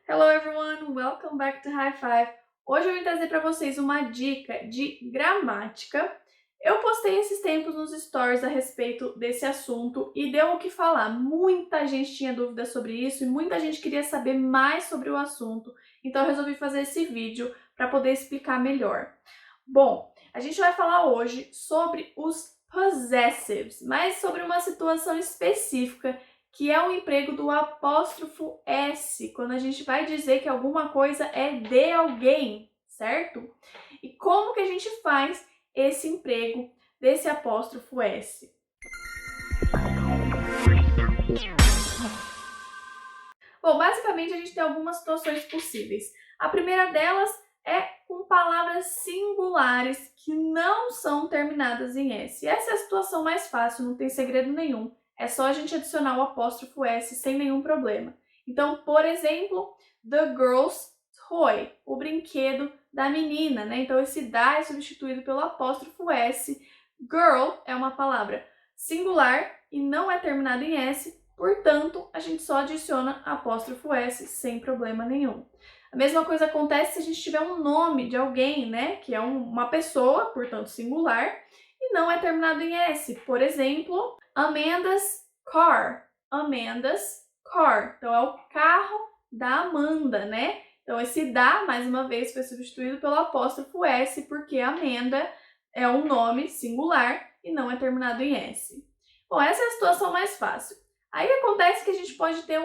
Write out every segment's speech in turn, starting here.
Hello everyone, welcome back to High Five. Hoje eu vim trazer para vocês uma dica de gramática. Eu postei esses tempos nos stories a respeito desse assunto e deu o que falar. Muita gente tinha dúvidas sobre isso e muita gente queria saber mais sobre o assunto. Então eu resolvi fazer esse vídeo para poder explicar melhor. Bom, a gente vai falar hoje sobre os possessives, mas sobre uma situação específica que é o emprego do apóstrofo S, quando a gente vai dizer que alguma coisa é de alguém, certo? E como que a gente faz esse emprego desse apóstrofo S? Bom, basicamente a gente tem algumas situações possíveis. A primeira delas é com palavras singulares que não são terminadas em S. Essa é a situação mais fácil, não tem segredo nenhum. É só a gente adicionar o apóstrofo S sem nenhum problema. Então, por exemplo, the girl's toy, o brinquedo da menina, né? Então, esse da é substituído pelo apóstrofo S. Girl é uma palavra singular e não é terminada em S, portanto, a gente só adiciona apóstrofo S sem problema nenhum. A mesma coisa acontece se a gente tiver um nome de alguém, né? Que é uma pessoa, portanto singular, e não é terminado em S. Por exemplo, Amanda's car. Amanda's car. Então, é o carro da Amanda, né? Então, esse da, mais uma vez, foi substituído pelo apóstrofo S, porque Amanda é um nome singular e não é terminado em S. Bom, essa é a situação mais fácil. Aí acontece que a gente pode ter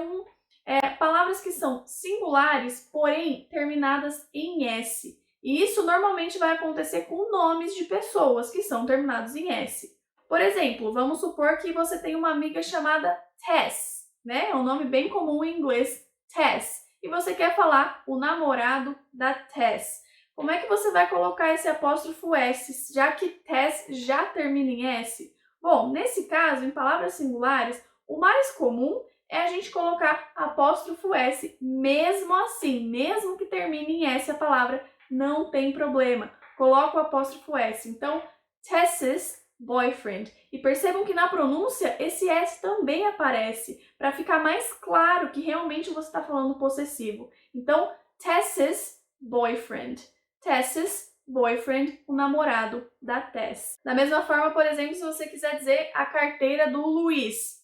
palavras que são singulares, porém terminadas em S. E isso normalmente vai acontecer com nomes de pessoas que são terminados em S. Por exemplo, vamos supor que você tem uma amiga chamada Tess, né? É um nome bem comum em inglês, Tess. E você quer falar o namorado da Tess. Como é que você vai colocar esse apóstrofo S, já que Tess já termina em S? Bom, nesse caso, em palavras singulares, o mais comum é a gente colocar apóstrofo S mesmo assim, mesmo que termine em S a palavra, não tem problema. Coloca o apóstrofo S. Então, Tess's boyfriend. E percebam que na pronúncia esse S também aparece, para ficar mais claro que realmente você está falando possessivo. Então, Tess's boyfriend. Tess's boyfriend, o namorado da Tess. Da mesma forma, por exemplo, se você quiser dizer a carteira do Luiz,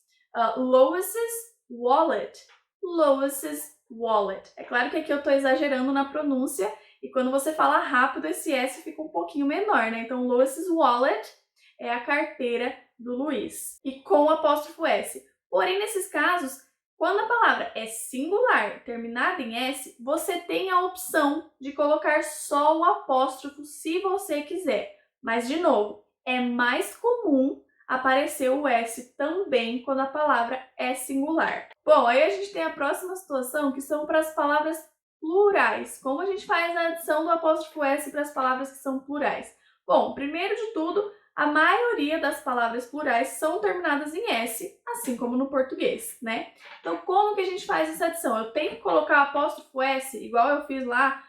Lois's wallet. Lois's wallet. É claro que aqui eu estou exagerando na pronúncia e quando você fala rápido esse S fica um pouquinho menor, né? Então, Lois's wallet é a carteira do Luiz. E com o apóstrofo S. Porém, nesses casos, quando a palavra é singular, terminada em S, você tem a opção de colocar só o apóstrofo se você quiser. Mas, de novo, é mais comum aparecer o S também quando a palavra é singular. Bom, aí a gente tem a próxima situação, que são para as palavras plurais. Como a gente faz a adição do apóstrofo S para as palavras que são plurais? Bom, primeiro de tudo, a maioria das palavras plurais são terminadas em S, assim como no português, né? Então, como que a gente faz essa adição? Eu tenho que colocar o apóstrofo S, igual eu fiz lá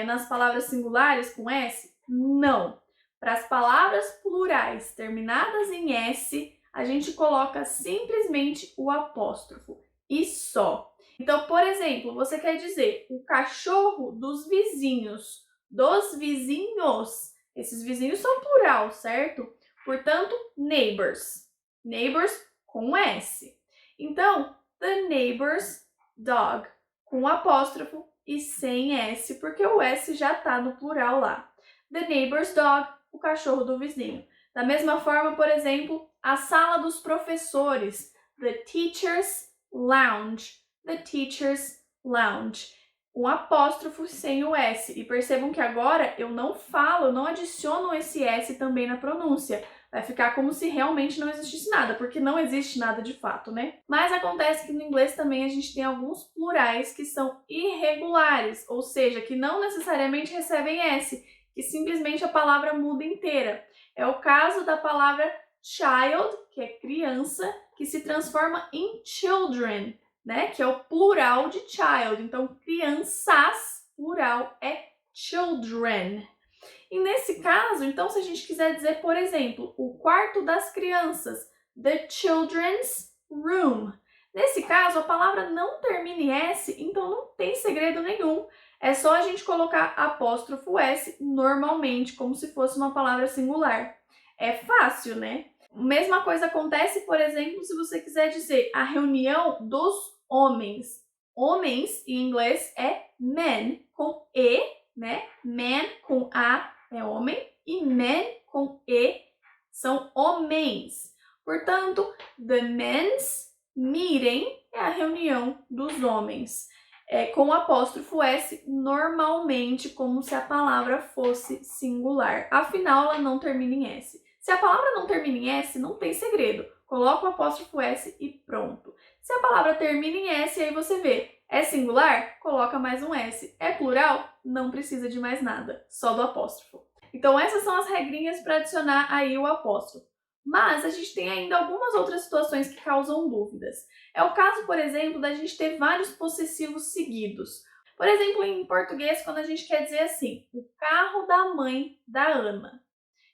nas palavras singulares com S? Não. Para as palavras plurais terminadas em S, a gente coloca simplesmente o apóstrofo e só. Então, por exemplo, você quer dizer o cachorro dos vizinhos. Esses vizinhos são plural, certo? Portanto, neighbors. Neighbors com S. Então, the neighbor's dog, com apóstrofo e sem S, porque o S já está no plural lá. The neighbor's dog, o cachorro do vizinho. Da mesma forma, por exemplo, a sala dos professores. The teacher's lounge. The teacher's lounge. Um apóstrofo sem o S. E percebam que agora eu não adiciono esse S também na pronúncia. Vai ficar como se realmente não existisse nada, porque não existe nada de fato, né? Mas acontece que no inglês também a gente tem alguns plurais que são irregulares, ou seja, que não necessariamente recebem S, que simplesmente a palavra muda inteira. É o caso da palavra child, que é criança, que se transforma em children, né? Que é o plural de child. Então, crianças, plural é children. E nesse caso, então, se a gente quiser dizer, por exemplo, o quarto das crianças, the children's room. Nesse caso, a palavra não termina em S, então não tem segredo nenhum. É só a gente colocar apóstrofo S normalmente, como se fosse uma palavra singular. É fácil, né? Mesma coisa acontece, por exemplo, se você quiser dizer a reunião dos homens. Homens, em inglês, é men, com E, né? Man com A é homem e men com E são homens. Portanto, the men's meeting é a reunião dos homens. Com o apóstrofo S, normalmente, como se a palavra fosse singular. Afinal, ela não termina em S. Se a palavra não termina em S, não tem segredo. Coloca o apóstrofo S e pronto. Se a palavra termina em S, aí você vê. É singular? Coloca mais um S. É plural? Não precisa de mais nada, só do apóstrofo. Então essas são as regrinhas para adicionar aí o apóstrofo. Mas a gente tem ainda algumas outras situações que causam dúvidas. É o caso, por exemplo, da gente ter vários possessivos seguidos. Por exemplo, em português, quando a gente quer dizer assim, o carro da mãe da Ana.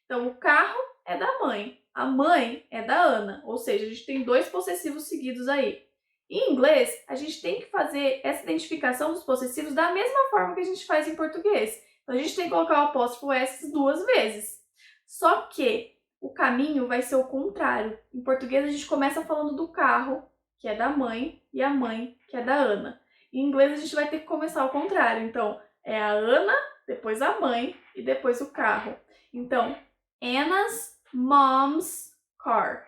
Então, o carro é da mãe, a mãe é da Ana. Ou seja, a gente tem dois possessivos seguidos aí. Em inglês, a gente tem que fazer essa identificação dos possessivos da mesma forma que a gente faz em português. Então, a gente tem que colocar o apóstrofo S 2 vezes. Só que o caminho vai ser o contrário. Em português, a gente começa falando do carro, que é da mãe, e a mãe, que é da Ana. Em inglês, a gente vai ter que começar ao contrário. Então, é a Ana, depois a mãe e depois o carro. Então, Anna's mom's car.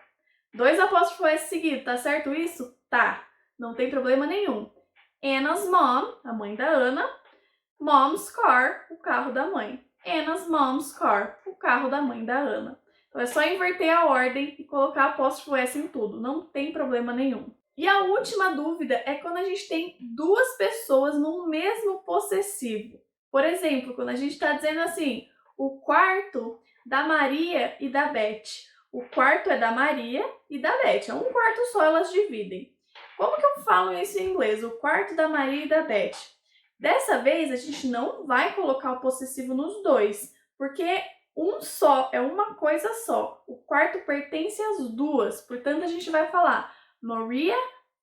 Dois apóstrofos S seguidos, tá certo isso? Tá, não tem problema nenhum. Anna's mom, a mãe da Ana. Mom's car, o carro da mãe. Anna's mom's car, o carro da mãe da Ana. Então é só inverter a ordem e colocar apóstrofo S em tudo, não tem problema nenhum. E a última dúvida é quando a gente tem duas pessoas no mesmo possessivo. Por exemplo, quando a gente está dizendo assim, o quarto da Maria e da Beth. O quarto é da Maria e da Beth. É um quarto só, elas dividem. Como que eu falo isso em inglês? O quarto da Maria e da Beth. Dessa vez, a gente não vai colocar o possessivo nos dois, porque um só é uma coisa só. O quarto pertence às duas, portanto, a gente vai falar Maria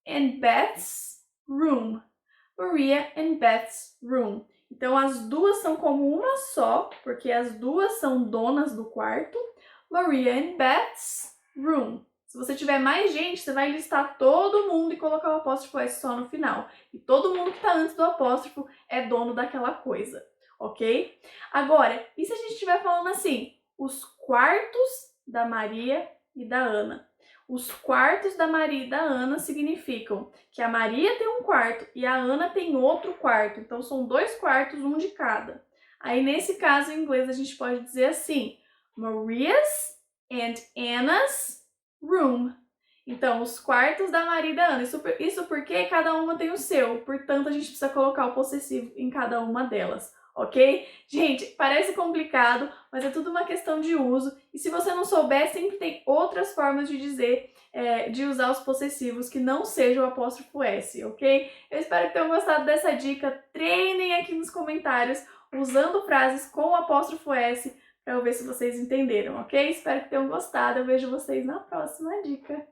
and Beth's room. Maria and Beth's room. Então, as duas são como uma só, porque as duas são donas do quarto. Maria and Beth's room. Se você tiver mais gente, você vai listar todo mundo e colocar o apóstrofo S só no final. E todo mundo que está antes do apóstrofo é dono daquela coisa, ok? Agora, e se a gente estiver falando assim, os quartos da Maria e da Ana? Os quartos da Maria e da Ana significam que a Maria tem um quarto e a Ana tem outro quarto. Então, são dois quartos, um de cada. Aí, nesse caso, em inglês, a gente pode dizer assim, Maria's and Anna's room. Então, os quartos da Maria e da Ana. Isso porque cada uma tem o seu. Portanto, a gente precisa colocar o possessivo em cada uma delas. Ok? Gente, parece complicado, mas é tudo uma questão de uso. E se você não souber, sempre tem outras formas de dizer, de usar os possessivos que não sejam o apóstrofo S, ok? Eu espero que tenham gostado dessa dica. Treinem aqui nos comentários usando frases com o apóstrofo S para eu ver se vocês entenderam, ok? Espero que tenham gostado. Eu vejo vocês na próxima dica.